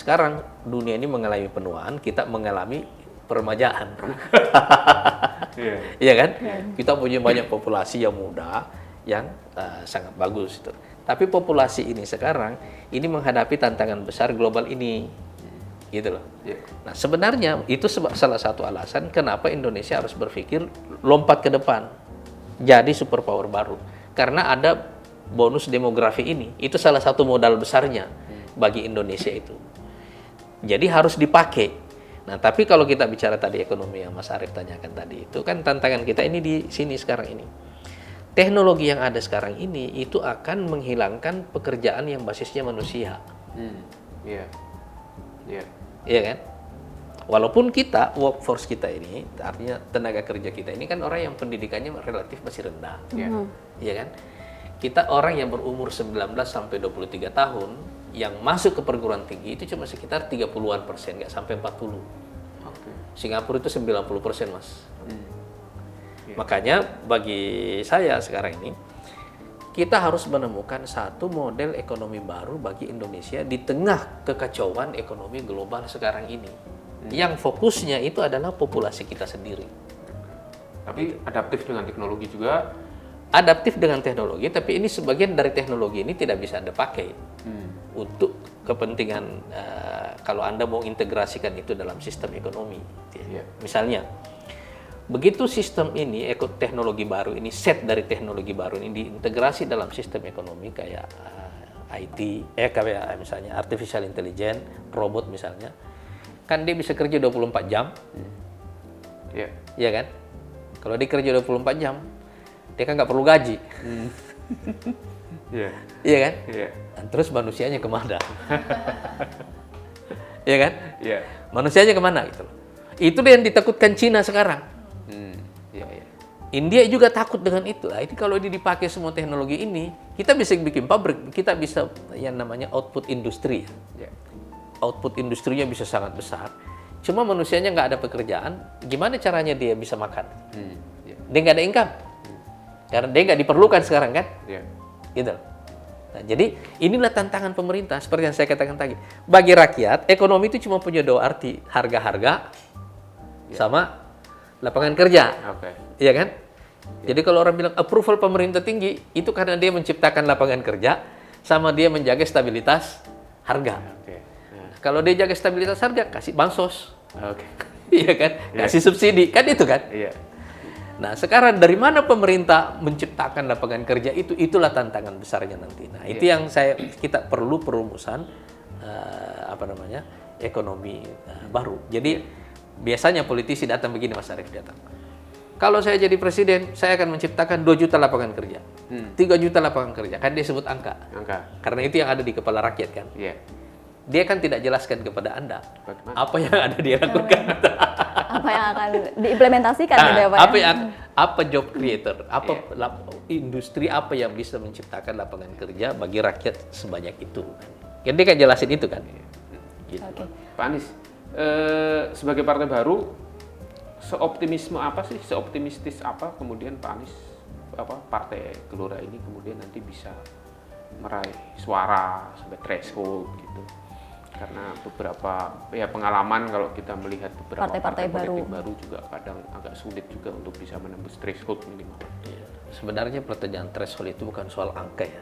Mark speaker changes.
Speaker 1: sekarang dunia ini mengalami penuaan, kita mengalami peremajaan. Iya kan? Kita punya banyak populasi yang muda, yang sangat bagus itu. Tapi populasi ini sekarang ini menghadapi tantangan besar global ini, gitu loh. Nah sebenarnya itu salah satu alasan kenapa Indonesia harus berpikir lompat ke depan, jadi superpower baru. Karena ada bonus demografi ini, itu salah satu modal besarnya bagi Indonesia itu. Jadi harus dipakai. Nah tapi kalau kita bicara tadi ekonomi yang Mas Arief tanyakan tadi, itu kan tantangan kita ini di sini sekarang ini. Teknologi yang ada sekarang ini itu akan menghilangkan pekerjaan yang basisnya manusia. Iya kan? Walaupun kita, workforce kita ini, artinya tenaga kerja kita ini kan orang yang pendidikannya relatif masih rendah. Iya kan? Kita orang yang berumur 19 sampai 23 tahun yang masuk ke perguruan tinggi itu cuma sekitar 30-an persen, nggak sampai 40. Singapura itu 90%, Mas. Makanya bagi saya sekarang ini, kita harus menemukan satu model ekonomi baru bagi Indonesia di tengah kekacauan ekonomi global sekarang ini. Yang fokusnya itu adalah populasi kita sendiri.
Speaker 2: Tapi adaptif dengan teknologi juga.
Speaker 1: Adaptif dengan teknologi, tapi ini sebagian dari teknologi ini tidak bisa Anda pakai untuk kepentingan kalau Anda mau integrasikan itu dalam sistem ekonomi. Misalnya, begitu sistem ini, teknologi baru ini, set dari teknologi baru ini diintegrasi dalam sistem ekonomi kayak IT, kayak misalnya artificial intelligence, robot misalnya, kan dia bisa kerja 24 jam. Iya kan? Kalau dia kerja 24 jam, dia kan nggak perlu gaji. Iya kan? Dan terus manusianya kemana? Iya kan? Manusianya kemana gitu loh. Itu yang ditakutkan Cina sekarang. India juga takut dengan itu. Nah, ini kalau dipakai semua teknologi ini, kita bisa bikin pabrik, kita bisa yang namanya output industri. Output industrinya bisa sangat besar. Cuma manusianya nggak ada pekerjaan, gimana caranya dia bisa makan? Dia nggak ada income. Karena dia nggak diperlukan sekarang kan? Gitu. Nah, jadi inilah tantangan pemerintah seperti yang saya katakan tadi. Bagi rakyat, ekonomi itu cuma punya dua arti, harga-harga sama lapangan kerja. Iya kan? Jadi kalau orang bilang approval pemerintah tinggi, itu karena dia menciptakan lapangan kerja sama dia menjaga stabilitas harga. Kalau dia jaga stabilitas harga, kasih bansos. Iya kan? Kasih subsidi, kan itu kan? Nah, sekarang dari mana pemerintah menciptakan lapangan kerja itu, itulah tantangan besarnya nanti. Nah, itu yang kita perlu perumusan ekonomi baru. Jadi biasanya politisi datang begini, Mas Arief datang. Kalau saya jadi presiden, saya akan menciptakan 2 juta lapangan kerja, 3 juta lapangan kerja. Kan dia sebut angka. Karena itu yang ada di kepala rakyat kan. Dia kan tidak jelaskan kepada Anda apa yang ada dia lakukan.
Speaker 3: Apa yang akan diimplementasikan gitu ya Pak?
Speaker 1: Apa job creator, apa industri apa yang bisa menciptakan lapangan kerja bagi rakyat sebanyak itu. Kan dia kan jelasin itu kan. Gitu.
Speaker 2: Pak Anies, sebagai partai baru, seoptimistis apa kemudian Pak Anies, partai Gelora ini kemudian nanti bisa meraih suara sampai threshold gitu? Karena beberapa pengalaman kalau kita melihat beberapa partai politik baru juga kadang agak sulit juga untuk bisa menembus threshold minimal.
Speaker 1: Sebenarnya pertanyaan threshold itu bukan soal angka ya.